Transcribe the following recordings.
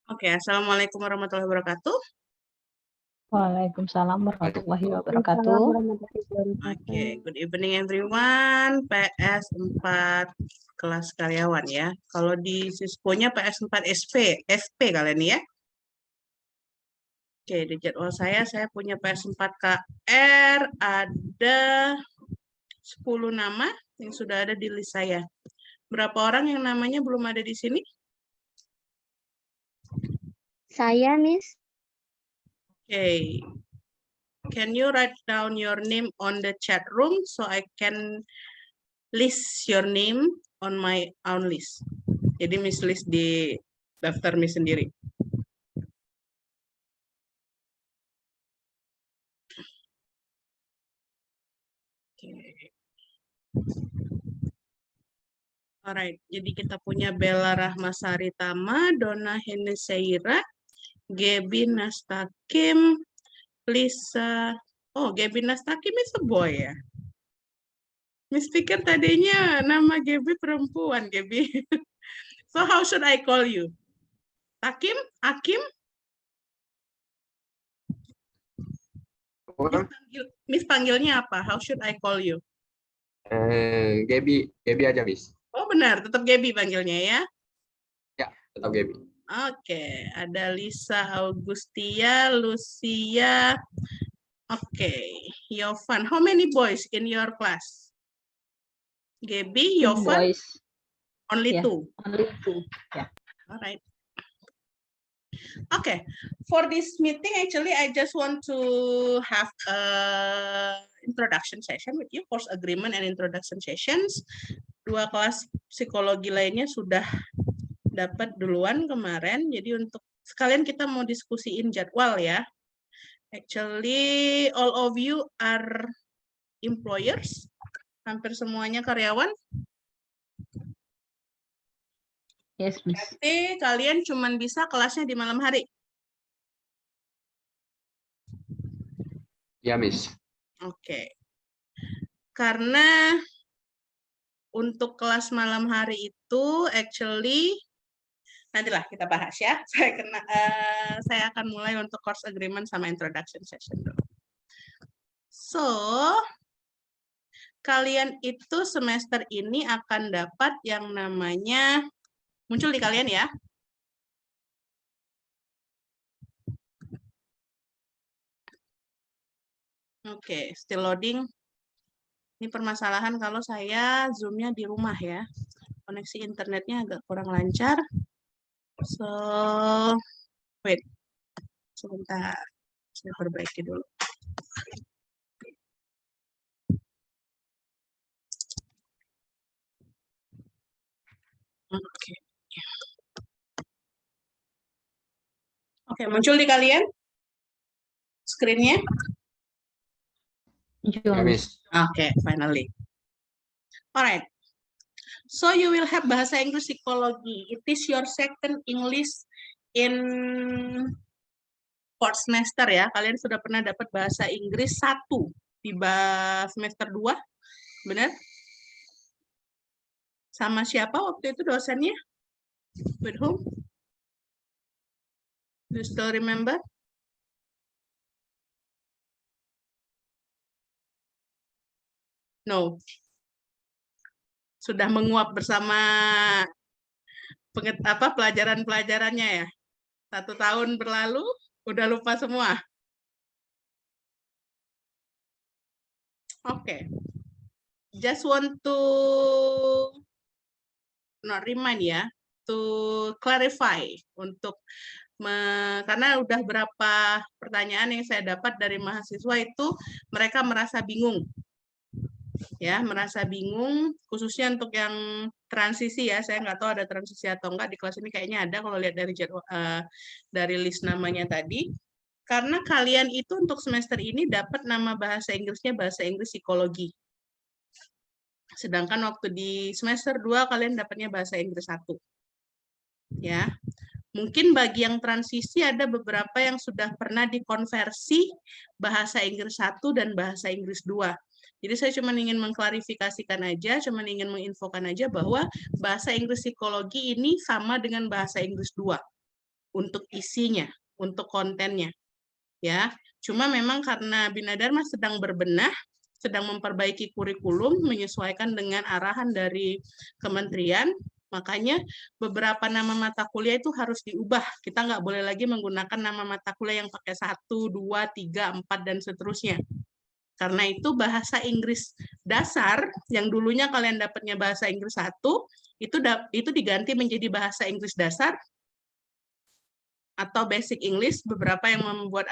Oke, assalamualaikum warahmatullahi wabarakatuh. Waalaikumsalam warahmatullahi Waalaikumsalam wabarakatuh. warahmatullahi wabarakatuh. Oke, good evening everyone. PS 4 kelas karyawan ya. Kalau di Sispo-nya PS 4 SP kalian ya. Oke, di jadwal saya punya PS 4 KR ada 10 nama yang sudah ada di list saya. Berapa orang yang namanya belum ada di sini? Saya, Miss. Oke. Can you write down your name on the chat room so I can list your name on my own list. Jadi Miss list di daftar Miss sendiri. Alright, jadi kita punya Bella Rahmasari Tama, Donna Heneseira, Gaby Nastakim, Lisa. Oh, Gaby Nastakim is a boy ya. Miss pikir tadinya nama Gaby perempuan, Gaby. So how should I call you? Takim? Akim? Miss panggilnya apa? How should I call you? Gaby aja, Miss. Oh benar, tetap Gaby panggilnya ya? Ya, tetap Gaby. Oke, ada Lisa Augustia, Lucia. Oke, Yovan. How many boys in your class? Gaby, Yovan? Boys. Only Yeah, two. only two. Yeah. All right. Okay, for this meeting, actually, I just want to have a introduction session with you, course agreement and introduction sessions. 2 kelas psikologi lainnya sudah dapat duluan kemarin, jadi untuk sekalian kita mau diskusiin jadwal ya. Actually, all of you are employers, hampir semuanya karyawan. Yes, Miss. Berarti kalian cuma bisa kelasnya di malam hari. Ya, Miss. Oke. Karena untuk kelas malam hari itu actually nantilah kita bahas ya. Saya akan mulai untuk course agreement sama introduction session dulu. So, kalian itu semester ini akan dapat yang namanya muncul di kalian ya. Oke, still loading. Ini permasalahan kalau saya Zoom-nya di rumah ya. Koneksi internetnya agak kurang lancar. So, wait. Sebentar. Saya perbaiki dulu. Oke. Oke, muncul di kalian screen-nya? Ya, Miss. Okay, finally. Alright. So you will have bahasa Inggris psikologi. It is your second English in fourth semester ya. Kalian sudah pernah dapat bahasa Inggris 1 di semester 2, benar? Sama siapa waktu itu dosennya? With whom? Do you still remember? No. Sudah menguap bersama pelajaran-pelajarannya ya. 1 tahun berlalu, udah lupa semua. Oke. Just want to not remind ya, to clarify untuk karena udah berapa pertanyaan yang saya dapat dari mahasiswa itu mereka merasa bingung. Ya, merasa bingung khususnya untuk yang transisi ya. Saya nggak tahu ada transisi atau enggak di kelas ini, kayaknya ada kalau lihat dari dari list namanya tadi. Karena kalian itu untuk semester ini dapat nama bahasa Inggrisnya bahasa Inggris psikologi. Sedangkan waktu di semester 2 kalian dapatnya bahasa Inggris 1. Ya. Mungkin bagi yang transisi ada beberapa yang sudah pernah dikonversi bahasa Inggris 1 dan bahasa Inggris 2. Jadi saya cuma ingin mengklarifikasikan aja, cuma ingin menginfokan aja bahwa bahasa Inggris psikologi ini sama dengan bahasa Inggris 2. untuk isinya, untuk kontennya. Ya, cuma memang karena Bina Dharma sedang berbenah, sedang memperbaiki kurikulum menyesuaikan dengan arahan dari kementerian, makanya beberapa nama mata kuliah itu harus diubah. Kita nggak boleh lagi menggunakan nama mata kuliah yang pakai 1, 2, 3, 4, dan seterusnya. Karena itu bahasa Inggris dasar, yang dulunya kalian dapatnya bahasa Inggris 1, itu diganti menjadi bahasa Inggris dasar, atau basic English, beberapa yang membuat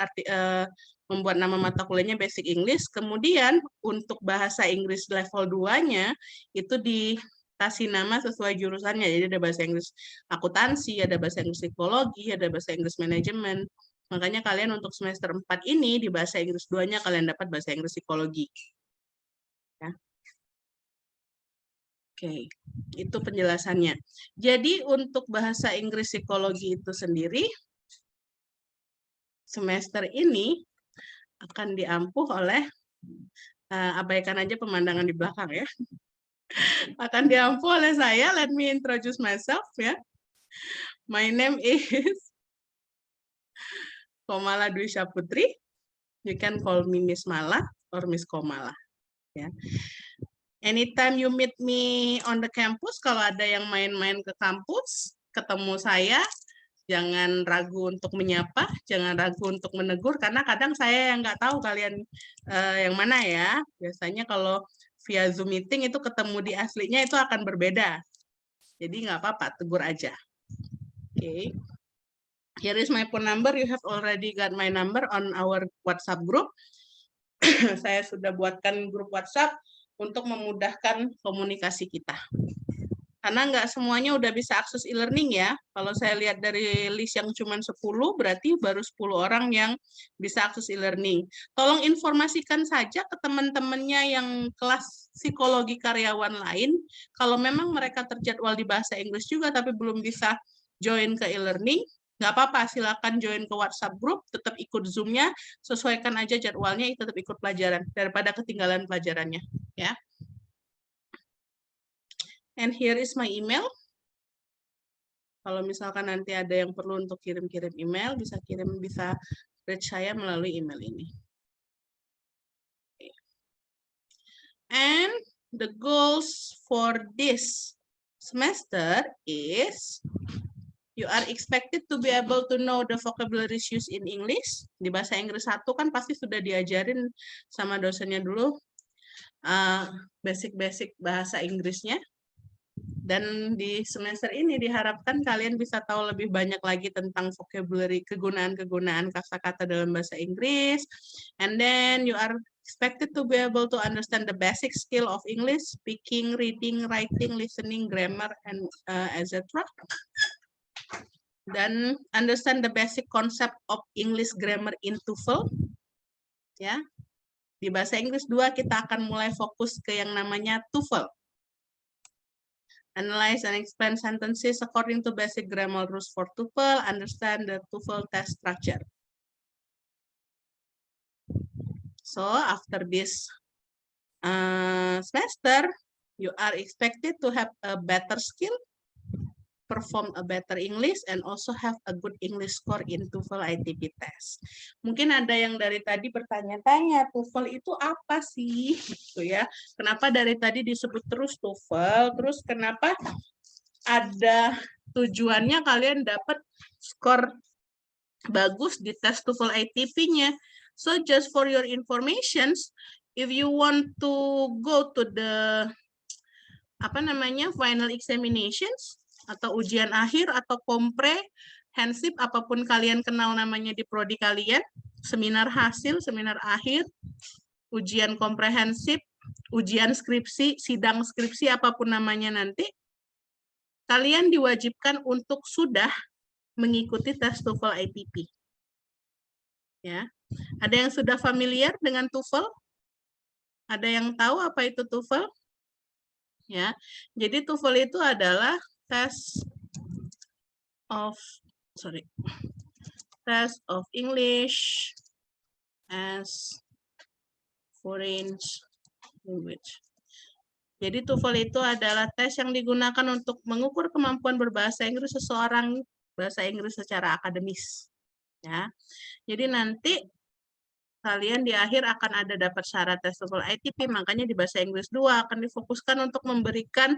nama mata kuliahnya basic English. Kemudian untuk bahasa Inggris level 2-nya itu dikasih nama sesuai jurusannya. Jadi ada bahasa Inggris akuntansi, ada bahasa Inggris psikologi, ada bahasa Inggris manajemen. Makanya kalian untuk semester 4 ini di bahasa Inggris 2-nya kalian dapat bahasa Inggris psikologi. Ya. Oke, itu penjelasannya. Jadi untuk bahasa Inggris psikologi itu sendiri semester ini akan diampuh oleh, abaikan aja pemandangan di belakang ya, akan diampuh oleh saya. Let me introduce myself ya. My name is Komala Dwi Syaputri. You can call me Miss Mala or Miss Komala. Ya. Anytime you meet me on the campus, kalau ada yang main-main ke kampus, ketemu saya, jangan ragu untuk menyapa, jangan ragu untuk menegur, karena kadang saya yang nggak tahu kalian yang mana ya. Biasanya kalau via Zoom meeting itu ketemu di aslinya itu akan berbeda. Jadi nggak apa-apa, tegur aja. Oke. Here is my phone number. You have already got my number on our WhatsApp group. Saya sudah buatkan grup WhatsApp untuk memudahkan komunikasi kita. Karena nggak semuanya udah bisa akses e-learning ya. Kalau saya lihat dari list yang cuma 10, berarti baru 10 orang yang bisa akses e-learning. Tolong informasikan saja ke teman-temannya yang kelas psikologi karyawan lain, kalau memang mereka terjadwal di bahasa Inggris juga tapi belum bisa join ke e-learning, nggak apa-apa, silakan join ke WhatsApp group, tetap ikut Zoom-nya, sesuaikan aja jadwalnya, tetap ikut pelajaran, daripada ketinggalan pelajarannya. Ya. And here is my email. Kalau misalkan nanti ada yang perlu untuk kirim-kirim email, bisa reach saya melalui email ini. And the goals for this semester is you are expected to be able to know the vocabularies used in English. Di bahasa Inggris 1 kan pasti sudah diajarin sama dosennya dulu basic-basic bahasa Inggrisnya. Dan di semester ini diharapkan kalian bisa tahu lebih banyak lagi tentang vocabulary, kegunaan-kegunaan kata-kata dalam bahasa Inggris. And then you are expected to be able to understand the basic skill of English, speaking, reading, writing, listening, grammar, and etc. Dan understand the basic concept of English grammar in TOEFL. Ya. Di bahasa Inggris 2 kita akan mulai fokus ke yang namanya TOEFL. Analyze and explain sentences according to basic grammar rules for TOEFL. Understand the TOEFL test structure. So after this semester, you are expected to have a better skill, perform a better English, and also have a good English score in TOEFL ITP test. Mungkin ada yang dari tadi bertanya-tanya, TOEFL itu apa sih? Gitu ya. Kenapa dari tadi disebut terus TOEFL? Terus kenapa ada tujuannya kalian dapat skor bagus di tes TOEFL ITP-nya? So just for your information, if you want to go to the final examinations, atau ujian akhir atau komprehensif, apapun kalian kenal namanya di prodi kalian, seminar hasil, seminar akhir, ujian komprehensif, ujian skripsi, sidang skripsi, apapun namanya nanti, kalian diwajibkan untuk sudah mengikuti tes TOEFL ITP. Ya. Ada yang sudah familiar dengan TOEFL? Ada yang tahu apa itu TOEFL? Ya. Jadi TOEFL itu adalah test of English as foreign language. Jadi TOEFL itu adalah tes yang digunakan untuk mengukur kemampuan berbahasa Inggris seseorang bahasa Inggris secara akademis. Ya. Jadi nanti kalian di akhir akan ada dapat syarat tes TOEFL ITP, makanya di bahasa Inggris 2 akan difokuskan untuk memberikan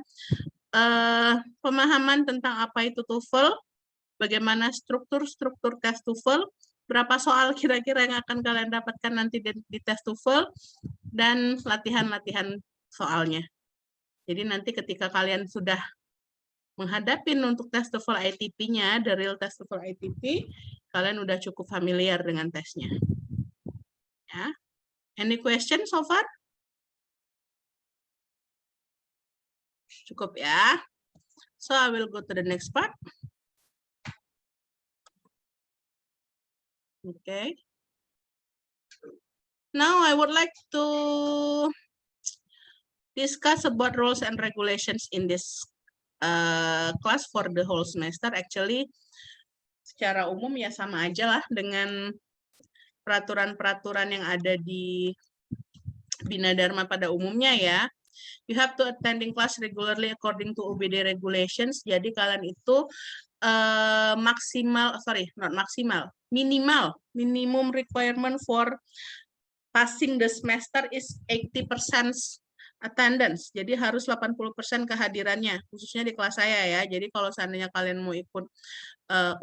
pemahaman tentang apa itu TOEFL, bagaimana struktur tes TOEFL, berapa soal kira-kira yang akan kalian dapatkan nanti di tes TOEFL, dan latihan-latihan soalnya. Jadi nanti ketika kalian sudah menghadapi untuk tes TOEFL ITP-nya, the real tes TOEFL ITP, kalian udah cukup familiar dengan tesnya. Ya. Any question so far? Cukup ya. So I will go to the next part. Okay. Now I would like to discuss about rules and regulations in this class for the whole semester. Actually, secara umum ya sama aja lah dengan peraturan-peraturan yang ada di Bina Dharma pada umumnya ya. You have to attending class regularly according to OBD regulations. Jadi kalian itu minimum requirement for passing the semester is 80% attendance. Jadi harus 80% kehadirannya, khususnya di kelas saya ya. Jadi kalau seandainya kalian mau ikut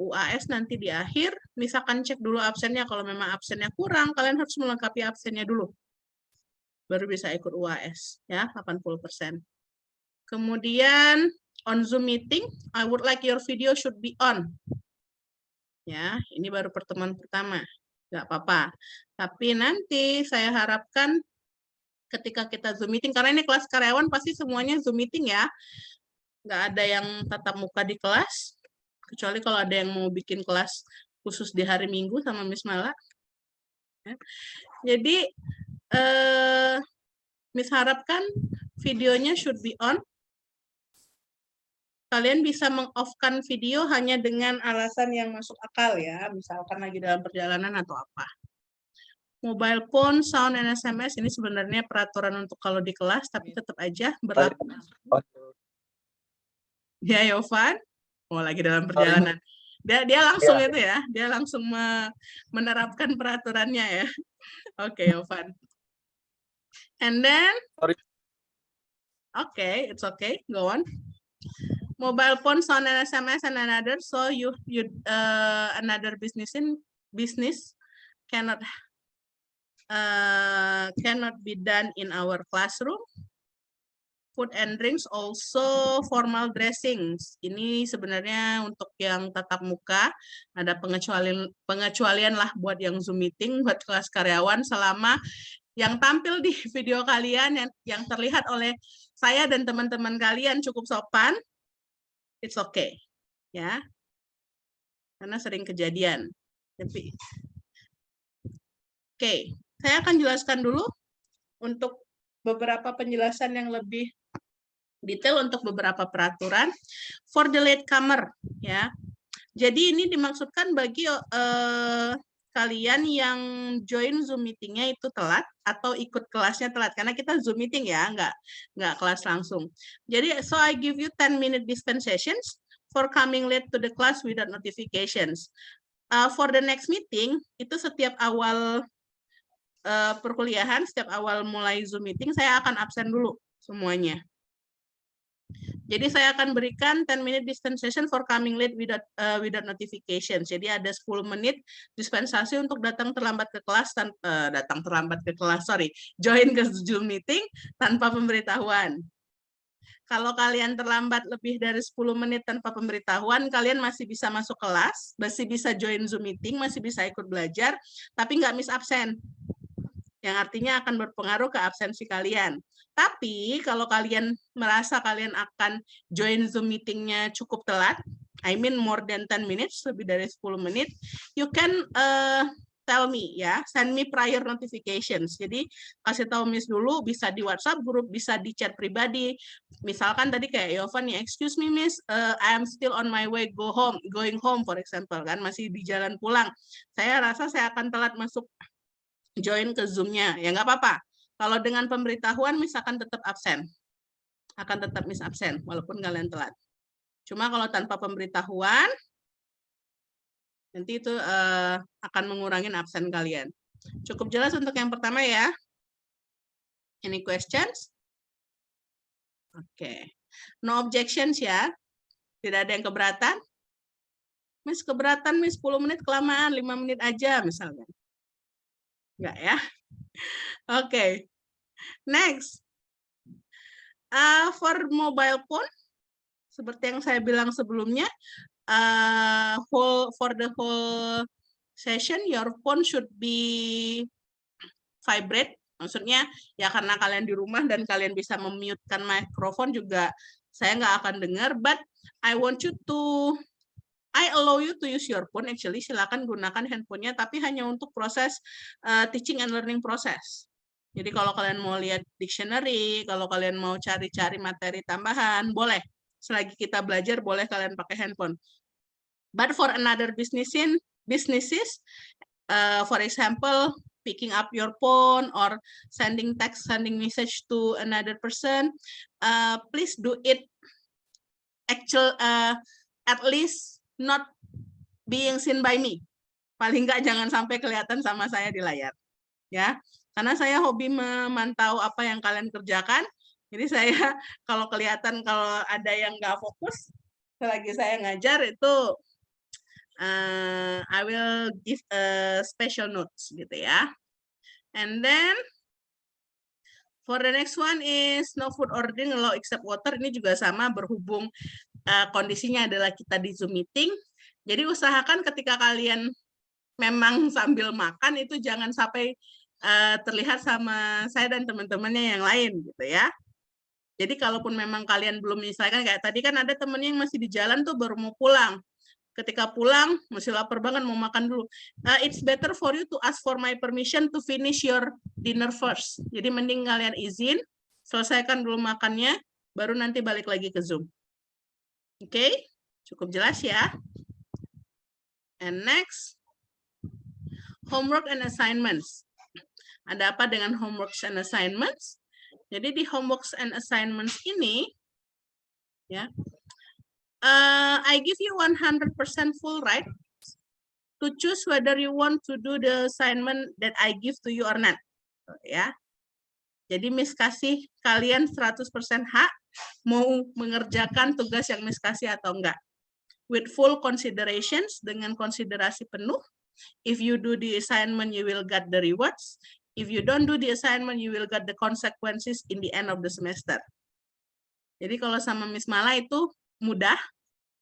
UAS nanti di akhir, misalkan cek dulu absennya. Kalau memang absennya kurang, kalian harus melengkapi absennya dulu. Baru bisa ikut UAS ya, 80%. Kemudian on Zoom meeting, I would like your video should be on. Ya, ini baru pertemuan pertama. Nggak apa-apa. Tapi nanti saya harapkan ketika kita Zoom meeting, karena ini kelas karyawan pasti semuanya Zoom meeting ya. Nggak ada yang tatap muka di kelas, kecuali kalau ada yang mau bikin kelas khusus di hari Minggu sama Miss Mala. Ya. Jadi, Miss harapkan videonya should be on. Kalian bisa meng-off-kan video hanya dengan alasan yang masuk akal ya, misalkan lagi dalam perjalanan atau apa. Mobile phone, sound, and SMS ini sebenarnya peraturan untuk kalau di kelas, tapi tetap aja berlaku. Ya, Yovan? Oh, lagi dalam perjalanan. Dia langsung itu ya, dia langsung menerapkan peraturannya ya. Oke, Yovan. And then, okay, it's okay, go on. Mobile phone, sound, and SMS, and another. So you another business cannot be done in our classroom. Food and drinks also formal dressings. Ini sebenarnya untuk yang tatap muka ada pengecualian lah buat yang Zoom meeting, buat kelas karyawan selama yang tampil di video kalian yang terlihat oleh saya dan teman-teman kalian cukup sopan. It's okay, ya, karena sering kejadian. Tapi, oke, saya akan jelaskan dulu untuk beberapa penjelasan yang lebih detail untuk beberapa peraturan for the latecomer, ya. Jadi ini dimaksudkan bagi kalian yang join Zoom meetingnya itu telat atau ikut kelasnya telat, karena kita Zoom meeting ya, nggak kelas langsung. Jadi, so I give you 10-minute dispensations for coming late to the class without notifications. For the next meeting, itu setiap awal perkuliahan, setiap awal mulai Zoom meeting, saya akan absen dulu semuanya. Jadi saya akan berikan 10-minute dispensation for coming late without notification. Jadi ada 10 menit dispensasi untuk datang terlambat ke kelas, join ke Zoom meeting tanpa pemberitahuan. Kalau kalian terlambat lebih dari 10 menit tanpa pemberitahuan, kalian masih bisa masuk kelas, masih bisa join Zoom meeting, masih bisa ikut belajar, tapi nggak miss absen. Yang artinya akan berpengaruh ke absensi kalian. Tapi kalau kalian merasa kalian akan join Zoom meeting-nya cukup telat, I mean more than 10 minutes, lebih dari 10 menit, you can tell me ya, send me prior notifications. Jadi kasih tahu Miss dulu, bisa di WhatsApp group, bisa di chat pribadi. Misalkan tadi kayak Yovan nih, excuse me Miss, I am still on my way going home for example kan, masih di jalan pulang. Saya rasa saya akan telat masuk join ke Zoom-nya, ya nggak apa-apa. Kalau dengan pemberitahuan misalkan tetap absen, akan tetap miss absen walaupun kalian telat. Cuma kalau tanpa pemberitahuan, Nanti itu akan mengurangi absen kalian. Cukup jelas untuk yang pertama ya? Any questions? Oke. No objections ya? Tidak ada yang keberatan? Miss keberatan, Miss 10 menit kelamaan, 5 menit aja misalnya. Enggak ya? Oke. Next. For mobile phone, seperti yang saya bilang sebelumnya, for the whole session, your phone should be vibrate. Maksudnya ya karena kalian di rumah dan kalian bisa memute-kan mikrofon juga saya nggak akan dengar. But I allow you to use your phone. Actually, silakan gunakan handphonenya, tapi hanya untuk proses teaching and learning process. Jadi kalau kalian mau lihat dictionary, kalau kalian mau cari-cari materi tambahan, boleh. Selagi kita belajar, boleh kalian pakai handphone. But for another businesses, for example, picking up your phone or sending text, sending message to another person, please do it at least not being seen by me. Paling nggak jangan sampai kelihatan sama saya di layar. Ya, karena saya hobi memantau apa yang kalian kerjakan. Jadi saya kalau kelihatan kalau ada yang nggak fokus selagi saya ngajar itu I will give a special notes gitu ya. And then for the next one is no food ordering allow except water. Ini juga sama, berhubung kondisinya adalah kita di Zoom meeting. Jadi usahakan ketika kalian memang sambil makan itu jangan sampai terlihat sama saya dan teman-temannya yang lain gitu ya. Jadi kalaupun memang kalian belum menyelesaikan, kayak tadi kan ada temennya yang masih di jalan tuh baru mau pulang. Ketika pulang masih lapar banget mau makan dulu. It's better for you to ask for my permission to finish your dinner first. Jadi mending kalian izin, selesaikan dulu makannya, baru nanti balik lagi ke Zoom. Oke, cukup jelas ya. And next, homework and assignments. Ada apa dengan homework and assignments? Jadi di homework and assignments ini, ya, I give you 100% full right to choose whether you want to do the assignment that I give to you or not. Ya. Jadi Miss kasih kalian 100% hak mau mengerjakan tugas yang Miss kasih atau enggak. With full considerations, dengan konsiderasi penuh. If you do the assignment, you will get the rewards. If you don't do the assignment, you will get the consequences in the end of the semester. Jadi kalau sama Miss Mala itu mudah,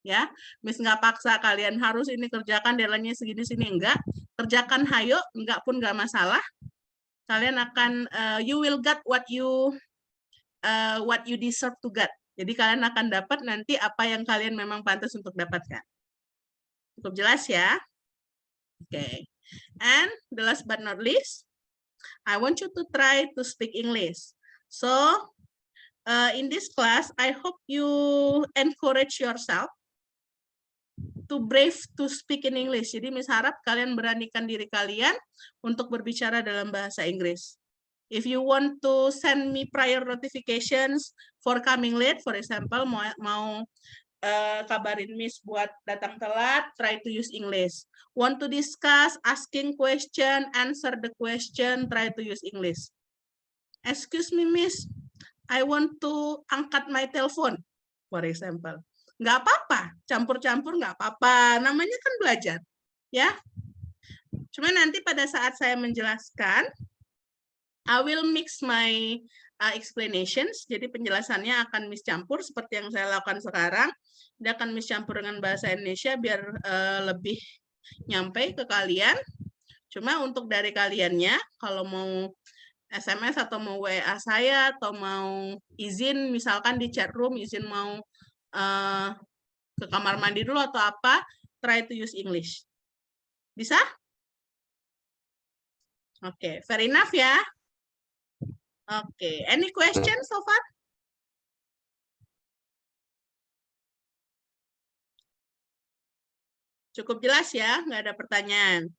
ya. Miss nggak paksa kalian harus ini kerjakan deadline-nya segini-sini, enggak. Kerjakan hayo, enggak pun nggak masalah. Kalian akan you will get what you deserve to get. Jadi kalian akan dapat nanti apa yang kalian memang pantas untuk dapatkan. Cukup jelas ya? Oke. And the last but not least, I want you to try to speak English. So in this class, I hope you encourage yourself to brave to speak in English. Jadi Miss harap kalian beranikan diri kalian untuk berbicara dalam bahasa Inggris. If you want to send me prior notifications for coming late, for example, mau kabarin Miss buat datang telat, try to use English. Want to discuss, asking question, answer the question, try to use English. Excuse me, Miss, I want to angkat my telephone, for example. Nggak apa-apa, campur-campur nggak apa-apa, namanya kan belajar, ya. Cuma nanti pada saat saya menjelaskan, I will mix my explanations, jadi penjelasannya akan Miss campur seperti yang saya lakukan sekarang. Dia akan Miss campur dengan bahasa Indonesia biar lebih nyampe ke kalian. Cuma untuk dari kaliannya, kalau mau SMS atau mau WA saya, atau mau izin misalkan di chat room, izin mau ke kamar mandi dulu atau apa, try to use English. Bisa? Oke, fair enough ya. Oke, any questions so far? Cukup jelas ya, nggak ada pertanyaan.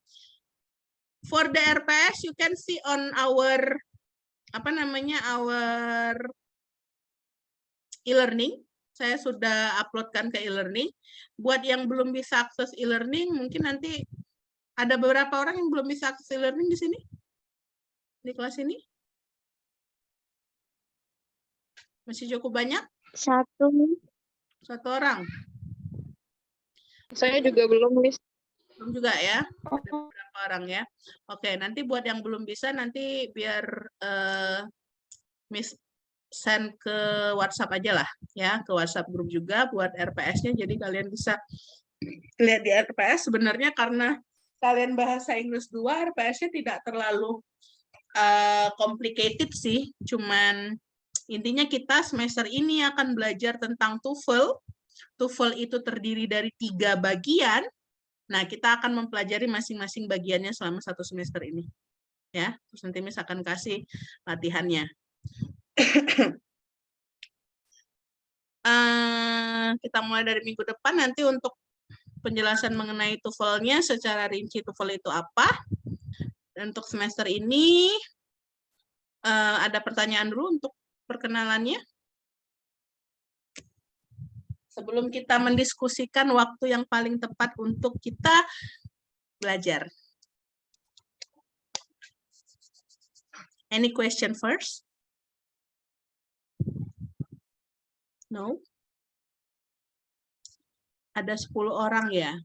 For the RPS, you can see on our our e-learning. saya sudah uploadkan ke e-learning. Buat yang belum bisa akses e-learning, mungkin nanti ada beberapa orang yang belum bisa akses e-learning di sini, di kelas ini. Masih cukup banyak? 1, Miss. 1 orang. Saya juga belum, Miss. Belum juga ya? Ada beberapa orang ya. Oke, nanti buat yang belum bisa, nanti biar Miss send ke WhatsApp aja lah ya, ke WhatsApp grup juga buat RPS-nya, jadi kalian bisa lihat di RPS. Sebenarnya karena kalian bahasa Inggris 2, RPS-nya tidak terlalu complicated sih, cuman intinya kita semester ini akan belajar tentang TOEFL. TOEFL itu terdiri dari 3 bagian. Nah, kita akan mempelajari masing-masing bagiannya selama 1 semester ini. Ya, terus nanti Miss akan kasih latihannya. Kita mulai dari minggu depan. Nanti untuk penjelasan mengenai TOEFL-nya secara rinci, TOEFL itu apa. Dan untuk semester ini ada pertanyaan dulu untuk perkenalannya. Sebelum kita mendiskusikan waktu yang paling tepat untuk kita belajar. Any question first? No? Ada 10 orang ya.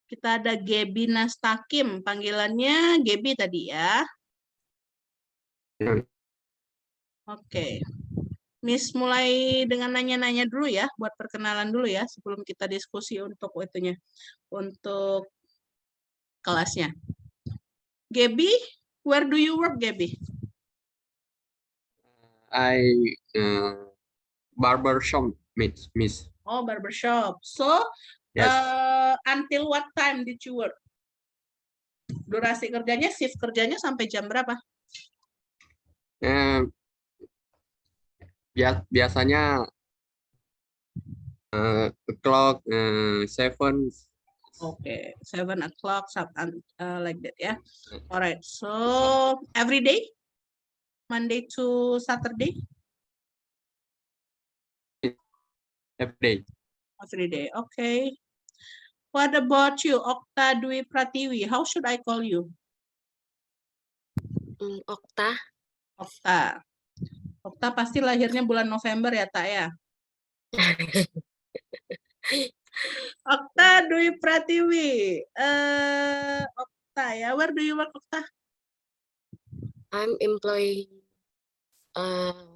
Kita ada Gebi Nastakim, panggilannya Gebi tadi ya. Ya. Oke. Miss mulai dengan nanya-nanya dulu ya, buat perkenalan dulu ya, sebelum kita diskusi untuk itunya, untuk kelasnya. Gebi, where do you work, Gebi? I barber shop, Miss. Oh, barbershop. So, Yes. until what time did you work? Durasi kerjanya, shift kerjanya sampai jam berapa? Biasanya clock 7. Okay, 7 o'clock, like that ya. Alright, so every day, Monday to Saturday, Every day. every day. Okay. What about you, Okta Dwi Pratiwi? How should I call you? Okta. Okta. Okta pasti lahirnya bulan November ya, Tak ya? Okta Dwi Pratiwi. Okta ya, where do you work, Okta? I'm employed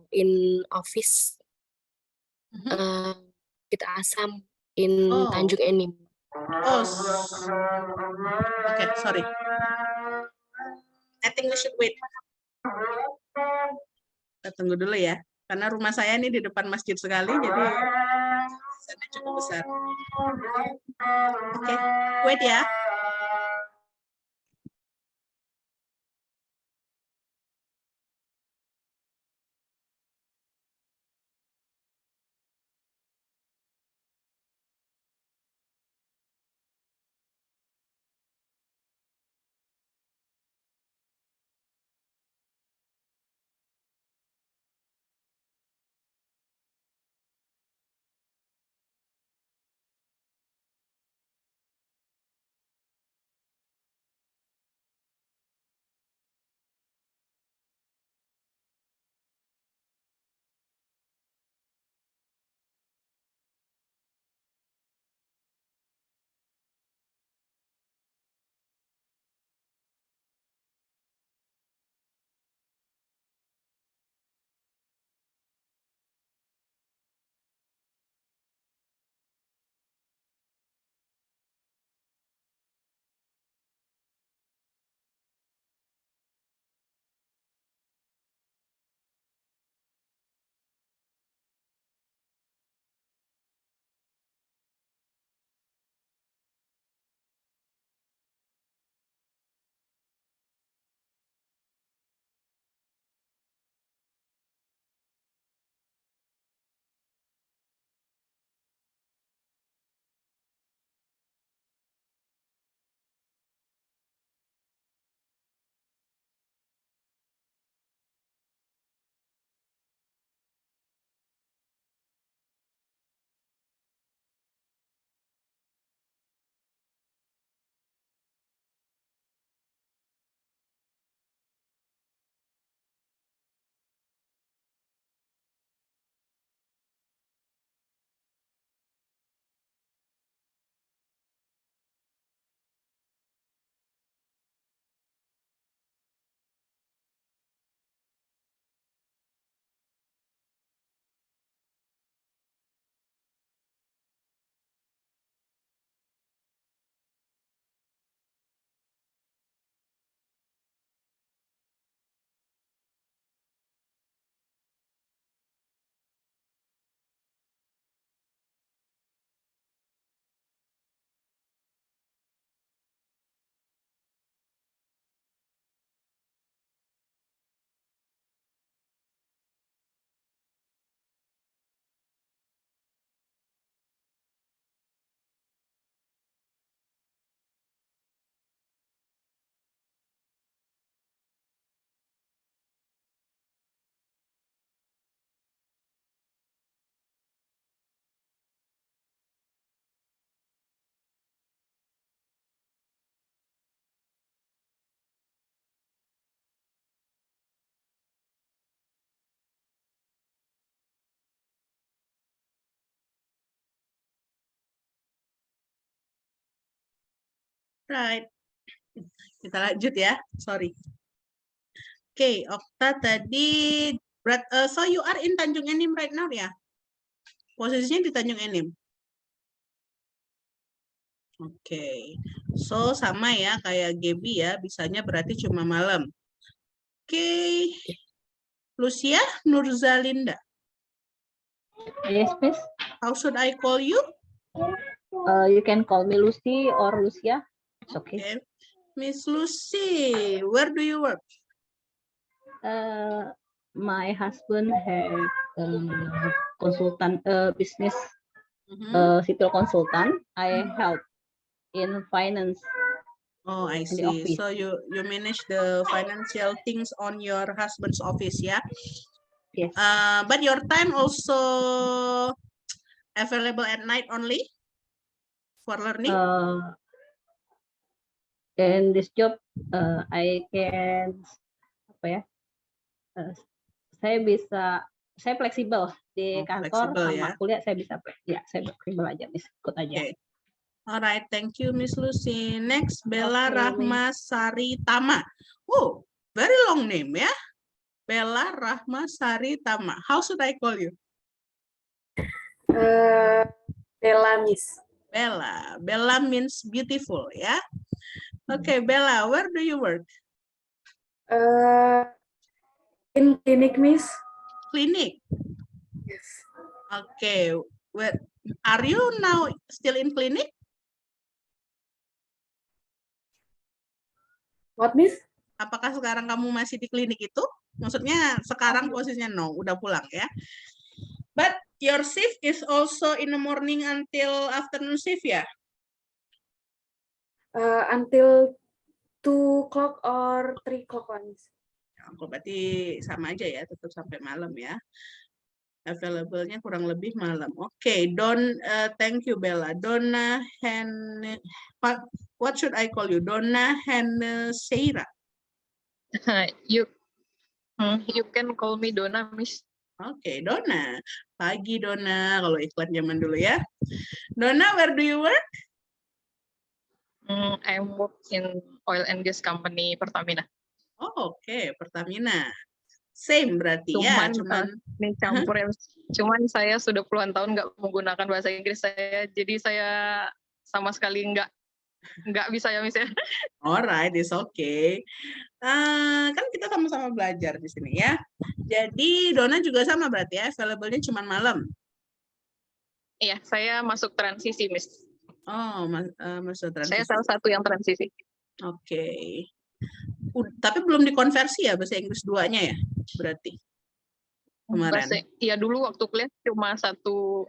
in office Kita Asam in Tanjung Enim. Oh, okay, sorry. I think we should wait. Kita tunggu dulu ya, karena rumah saya ini di depan masjid sekali, jadi sana cukup besar. Oke, wait ya. Right. Kita lanjut ya. Sorry. Oke, Okta tadi so you are in Tanjung Enim right now ya? Posisinya di Tanjung Enim. Oke. So sama ya kayak Gaby ya, bisanya berarti cuma malam. Oke. Lucia Nurzalinda. Yes, Miss. How should I call you? You can call me Lucy or Lucia. It's okay. Okay. Miss Lucy, where do you work? My husband had consultant business Mhm. civil consultant. I help in finance. Oh, I in the see. office. So you manage the financial things on your husband's office, yeah? Yes. But your time also available at night only for learning? In this job, I can apa ya? Saya fleksibel di kantor fleksibel sama ya. kuliah saya bisa saya fleksibel aja, Miss, ikut aja. Okay. Alright, thank you, Miss Lucy. Next, Bella Okay, Rahma Sari Tama. Oh, very long name ya. Bella Rahma Sari Tama. How should I call you? Bella, Miss. Bella. Bella means beautiful ya. Okay, Bella, where do you work? In clinic, Miss. Clinic. Yes. Okay, where are you now still in clinic? What, Miss? Apakah sekarang kamu masih di klinik itu? Maksudnya sekarang posisinya no, udah pulang ya. But your shift is also in the morning until afternoon shift ya? Until 2 o'clock or 3 o'clock, Miss. Berarti sama aja ya, tetap sampai malam ya. Available-nya kurang lebih malam. Oke, thank you Bella. Donna what should I call you? Donna Seira. You can call me Donna, Miss. Oke, Donna. Pagi Donna, kalau iklan zaman dulu ya. Donna, where do you work? I work in oil and gas company Pertamina. Oh, oke, Pertamina. Same berarti Cuman ini campur ya. Cuman saya sudah puluhan tahun nggak menggunakan bahasa Inggris jadi saya sama sekali nggak bisa ya, Miss ya. Alright, it's okay. Kan kita sama-sama belajar di sini ya. Jadi Donna juga sama berarti ya, available-nya cuma malam. Iya, saya masuk transisi, Miss. Oh, masuk transisi. Saya salah satu yang transisi. Oke. Tapi belum dikonversi ya bahasa Inggris 2-nya ya, berarti kemarin. Iya, dulu waktu kuliah cuma satu.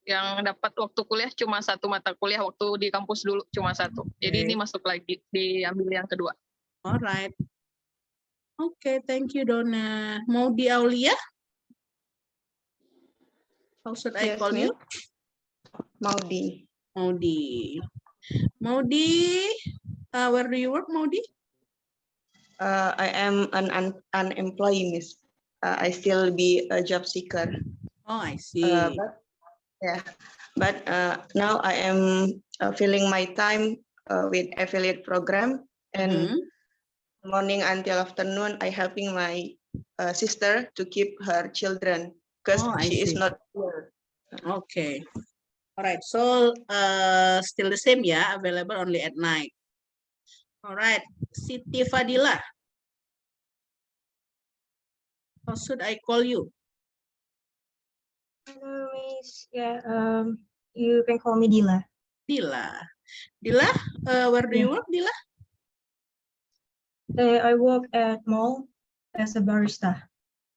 Yang dapat waktu kuliah cuma satu mata kuliah, waktu di kampus dulu cuma satu. Jadi ini masuk lagi, diambil yang kedua. Alright. Oke, thank you Donna. Mau di Aulia? How should I call you? Maudi. Maudi. Maudi, where do you work, Maudi? I am an unemployed, Miss. I still be a job seeker. Oh, I see. But now I am filling my time with affiliate program, and morning until afternoon I helping my sister to keep her children because she is not here. Okay. Alright, so still the same ya, available only at night. Alright, Siti Fadila. How should I call you? Hello, Miss. Yeah, you can call me Dila. Dila. Dila, where do you work, Dila? I work at mall as a barista.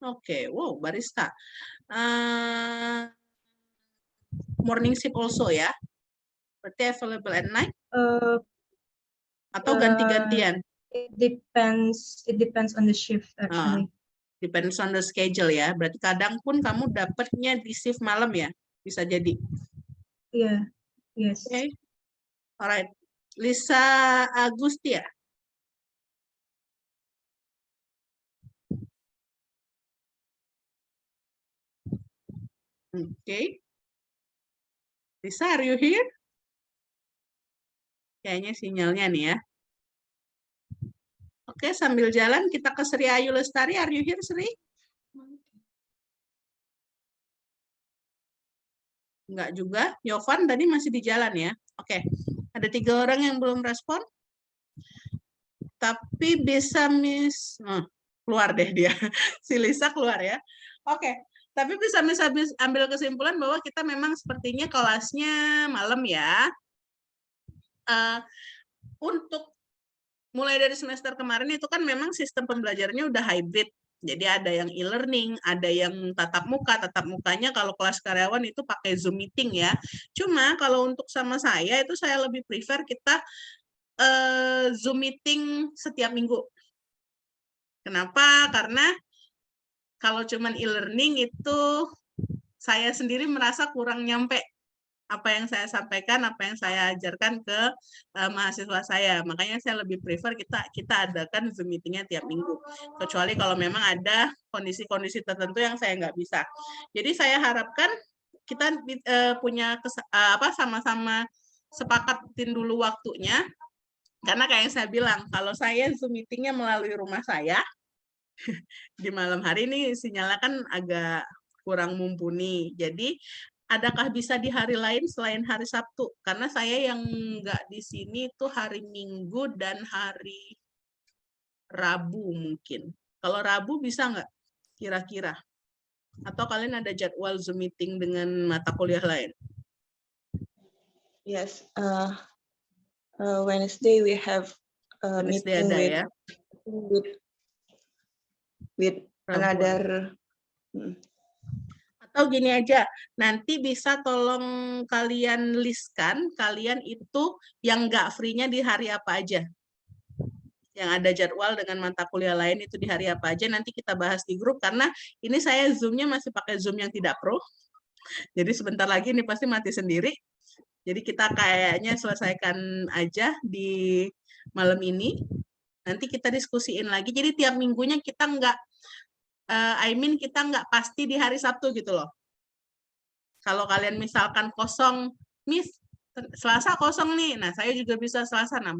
Okay, wow, barista. Morning shift also ya? Berarti available at night? Atau ganti-gantian? It depends on the shift actually. Depends on the schedule ya. Berarti kadang pun kamu dapatnya di shift malam ya? Bisa jadi. Yeah, yes. Okay. Alright. Lisa Agustia. Okay. Lisa, are you here? Kayaknya sinyalnya nih ya. Oke, sambil jalan kita ke Sri Ayu Lestari. Are you here, Sri? Enggak juga. Yovan tadi masih di jalan ya. Oke, ada 3 orang yang belum respon. Tapi bisa Miss... keluar deh dia. Si Lisa keluar ya. Oke, tapi bisa Miss ambil kesimpulan bahwa kita memang sepertinya kelasnya malam ya. Untuk mulai dari semester kemarin itu kan memang sistem pembelajarannya udah hybrid. Jadi ada yang e-learning, ada yang tatap muka. Tatap mukanya kalau kelas karyawan itu pakai Zoom meeting ya. Cuma kalau untuk sama saya itu saya lebih prefer kita Zoom meeting setiap minggu. Kenapa? Karena kalau cuman e-learning itu saya sendiri merasa kurang nyampe apa yang saya sampaikan, apa yang saya ajarkan ke mahasiswa saya. Makanya saya lebih prefer kita adakan Zoom meeting-nya tiap minggu. Kecuali kalau memang ada kondisi-kondisi tertentu yang saya nggak bisa. Jadi saya harapkan kita punya sama-sama sepakatin dulu waktunya. Karena kayak yang saya bilang, kalau saya Zoom meeting-nya melalui rumah saya, di malam hari ini sinyalnya kan agak kurang mumpuni. Jadi adakah bisa di hari lain selain hari Sabtu? Karena saya yang nggak di sini itu hari Minggu dan hari Rabu mungkin. Kalau Rabu bisa nggak kira-kira? Atau kalian ada jadwal Zoom meeting dengan mata kuliah lain? Yes. Wednesday we have a Wednesday meeting ada with, ya? with another. Atau gini aja, nanti bisa tolong kalian listkan, kalian itu yang nggak free-nya di hari apa aja. Yang ada jadwal dengan mata kuliah lain itu di hari apa aja, nanti kita bahas di grup, karena ini saya Zoom-nya masih pakai Zoom yang tidak pro. Jadi sebentar lagi ini pasti mati sendiri. Jadi kita kayaknya selesaikan aja di malam ini. Nanti kita diskusiin lagi. Jadi tiap minggunya kita nggak, kita nggak pasti di hari Sabtu gitu loh. Kalau kalian misalkan kosong, Miss, Selasa kosong nih. Nah, saya juga bisa Selasa. Nah,